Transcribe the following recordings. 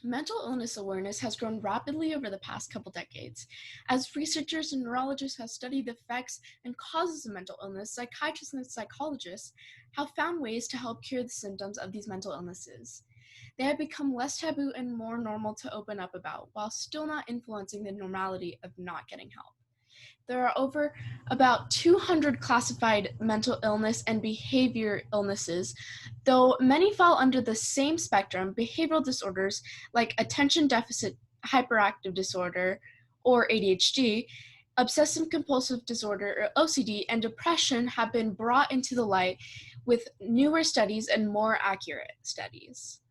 Mental illness awareness has grown rapidly over the past couple decades. As researchers and neurologists have studied the effects and causes of mental illness, psychiatrists and psychologists have found ways to help cure the symptoms of these mental illnesses. They have become less taboo and more normal to open up about, while still not influencing the normality of not getting help. There are over about 200 classified mental illness and behavior illnesses, though many fall under the same spectrum. Behavioral disorders like attention deficit hyperactive disorder or ADHD, obsessive compulsive disorder or OCD, and depression have been brought into the light with newer studies and more accurate studies.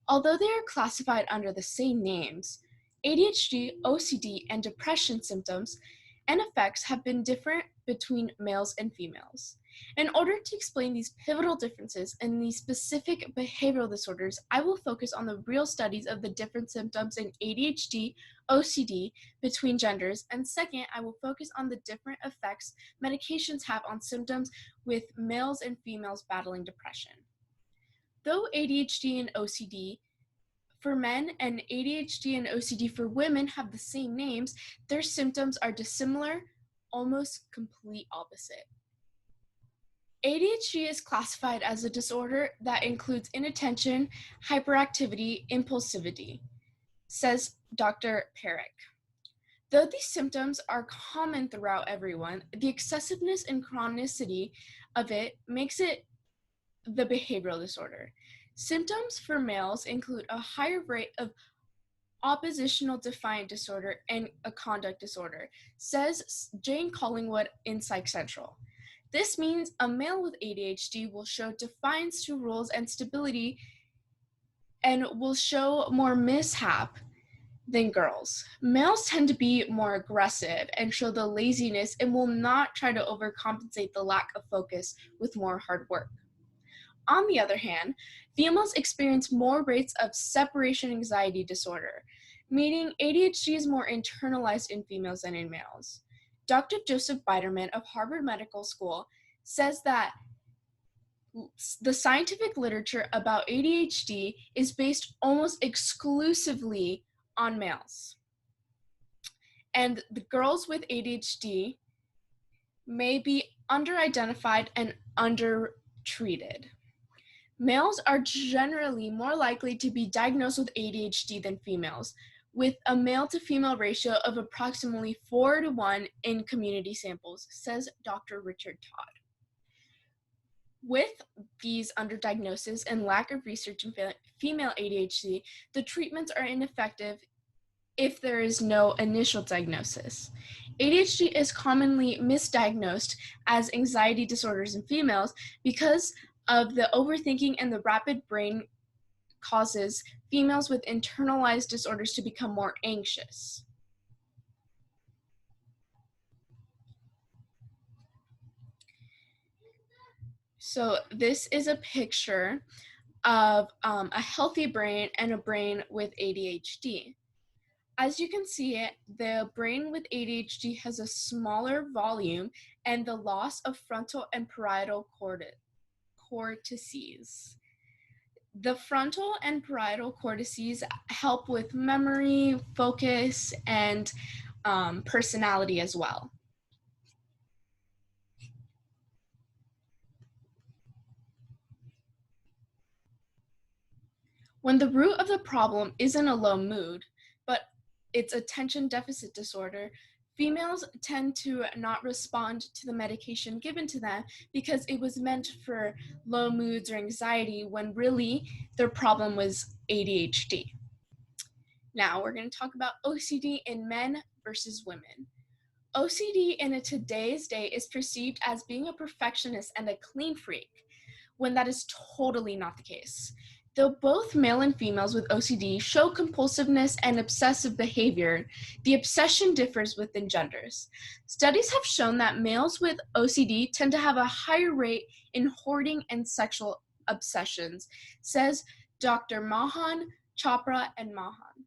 Although they are classified under the same names, ADHD, OCD, and depression symptoms and effects have been different between males and females. In order to explain these pivotal differences in these specific behavioral disorders, I will focus on the real studies of the different symptoms in ADHD, OCD between genders, and second, I will focus on the different effects medications have on symptoms with males and females battling depression. Though ADHD and OCD for men and ADHD and OCD for women have the same names, their symptoms are dissimilar, almost complete opposite. ADHD is classified as a disorder that includes inattention, hyperactivity, impulsivity, says Dr. Perrick. Though these symptoms are common throughout everyone, the excessiveness and chronicity of it makes it the behavioral disorder. Symptoms for males include a higher rate of oppositional defiant disorder and a conduct disorder, says Jane Collingwood in Psych Central. This means a male with ADHD will show defiance to rules and stability and will show more mishap than girls. Males tend to be more aggressive and show the laziness and will not try to overcompensate the lack of focus with more hard work. On the other hand, females experience more rates of separation anxiety disorder, meaning ADHD is more internalized in females than in males. Dr. Joseph Biderman of Harvard Medical School says that the scientific literature about ADHD is based almost exclusively on males. And the girls with ADHD may be underidentified and undertreated. Males are generally more likely to be diagnosed with ADHD than females, with a male-to-female ratio of approximately 4:1 in community samples, says Dr. Richard Todd. With these underdiagnoses and lack of research in female ADHD, the treatments are ineffective if there is no initial diagnosis. ADHD is commonly misdiagnosed as anxiety disorders in females because of the overthinking and the rapid brain causes females with internalized disorders to become more anxious. So this is a picture of a healthy brain and a brain with ADHD. As you can see, the brain with ADHD has a smaller volume and the loss of frontal and parietal cortices. The frontal and parietal cortices help with memory, focus, and personality as well. When the root of the problem isn't a low mood, but it's attention deficit disorder, females tend to not respond to the medication given to them because it was meant for low moods or anxiety when really their problem was ADHD. Now we're going to talk about OCD in men versus women. OCD in today's day is perceived as being a perfectionist and a clean freak, when that is totally not the case. Though both male and females with OCD show compulsiveness and obsessive behavior, the obsession differs within genders. Studies have shown that males with OCD tend to have a higher rate in hoarding and sexual obsessions, says Dr. Mahan, Chopra, and Mahan.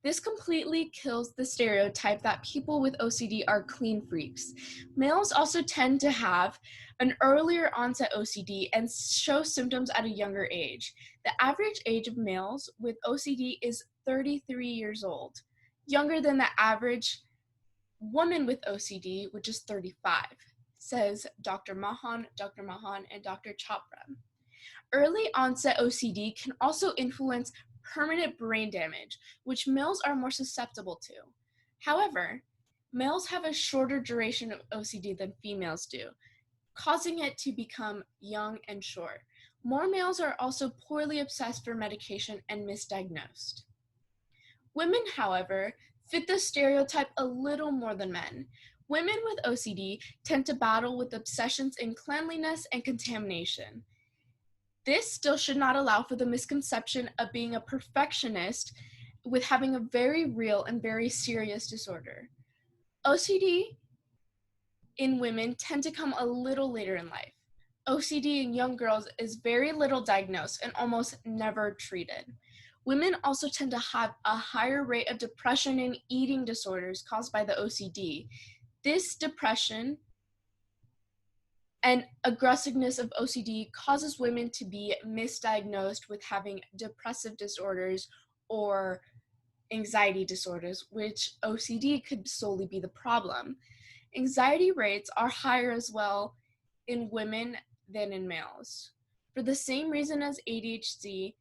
This completely kills the stereotype that people with OCD are clean freaks. Males also tend to have an earlier onset OCD and show symptoms at a younger age. The average age of males with OCD is 33 years old, younger than the average woman with OCD, which is 35, says Dr. Mahan, and Dr. Chopra. Early onset OCD can also influence permanent brain damage, which males are more susceptible to. However, males have a shorter duration of OCD than females do, causing it to become young and short. More males are also poorly obsessed for medication and misdiagnosed. Women, however, fit the stereotype a little more than men. Women with OCD tend to battle with obsessions in cleanliness and contamination. This still should not allow for the misconception of being a perfectionist with having a very real and very serious disorder. OCD in women tend to come a little later in life. OCD in young girls is very little diagnosed and almost never treated. Women also tend to have a higher rate of depression and eating disorders caused by the OCD. This depression and aggressiveness of OCD causes women to be misdiagnosed with having depressive disorders or anxiety disorders, which OCD could solely be the problem. Anxiety rates are higher as well in women than in males. For the same reason as ADHD,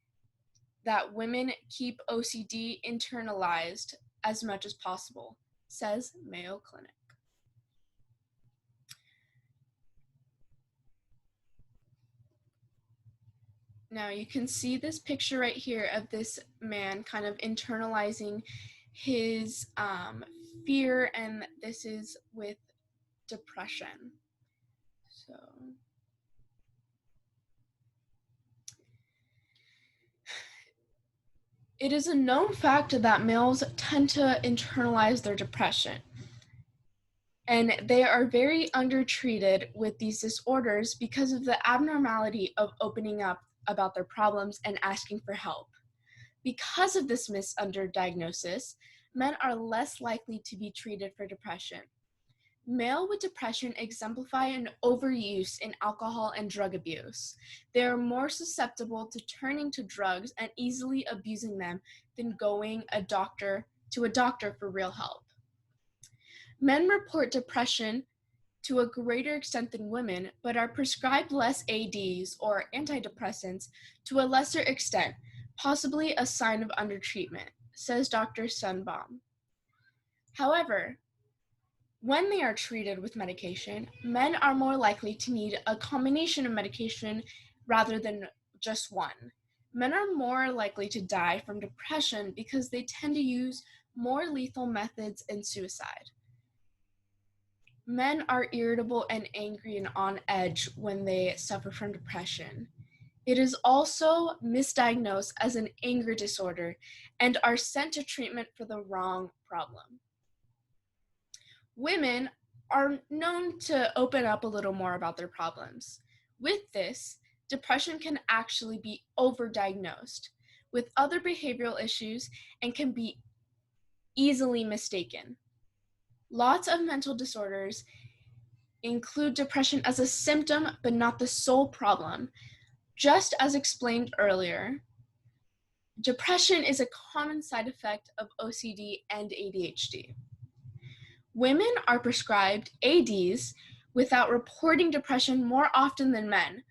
that women keep OCD internalized as much as possible, says Mayo Clinic. Now you can see this picture right here of this man kind of internalizing his fear, and this is with depression. So it is a known fact that males tend to internalize their depression, and they are very undertreated with these disorders because of the abnormality of opening up about their problems and asking for help. Because of this misunderdiagnosis, men are less likely to be treated for depression. Male with depression exemplify an overuse in alcohol and drug abuse. They are more susceptible to turning to drugs and easily abusing them than going to a doctor for real help. Men report depression to a greater extent than women, but are prescribed less ADs or antidepressants to a lesser extent, possibly a sign of undertreatment, says Dr. Sunbaum. However, when they are treated with medication, men are more likely to need a combination of medication rather than just one. Men are more likely to die from depression because they tend to use more lethal methods and suicide. Men are irritable and angry and on edge when they suffer from depression. It is also misdiagnosed as an anger disorder and are sent to treatment for the wrong problem. Women are known to open up a little more about their problems. With this, depression can actually be overdiagnosed with other behavioral issues and can be easily mistaken. Lots of mental disorders include depression as a symptom, but not the sole problem. Just as explained earlier, depression is a common side effect of OCD and ADHD. Women are prescribed ADs without reporting depression more often than men,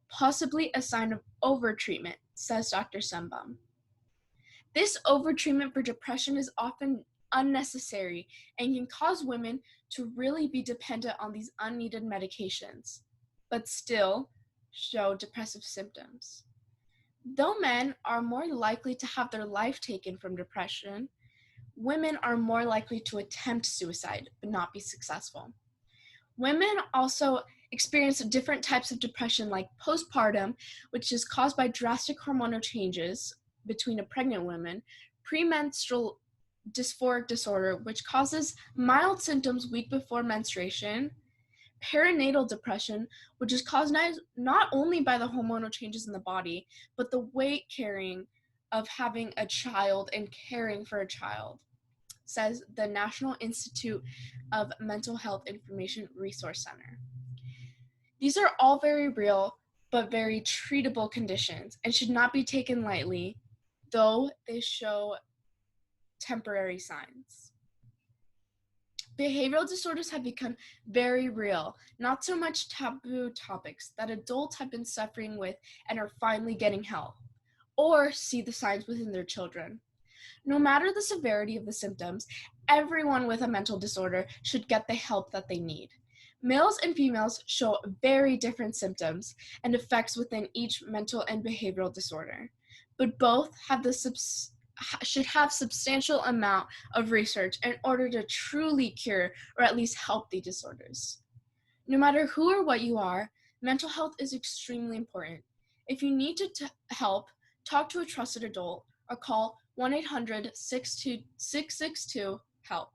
possibly a sign of overtreatment, says Dr. Sunbaum. This overtreatment for depression is often unnecessary and can cause women to really be dependent on these unneeded medications, but still show depressive symptoms. Though men are more likely to have their life taken from depression, women are more likely to attempt suicide but not be successful. Women also experience different types of depression like postpartum, which is caused by drastic hormonal changes between a pregnant woman, premenstrual dysphoric disorder, which causes mild symptoms week before menstruation, perinatal depression, which is caused not only by the hormonal changes in the body, but the weight carrying of having a child and caring for a child, says the National Institute of Mental Health Information Resource Center. These are all very real but very treatable conditions and should not be taken lightly, though they show temporary signs. Behavioral disorders have become very real, not so much taboo topics that adults have been suffering with and are finally getting help, or see the signs within their children. No matter the severity of the symptoms, everyone with a mental disorder should get the help that they need. Males and females show very different symptoms and effects within each mental and behavioral disorder, but both have should have substantial amount of research in order to truly cure or at least help the disorders. No matter who or what you are, mental health is extremely important. If you need to help, talk to a trusted adult or call 1-800-662-HELP.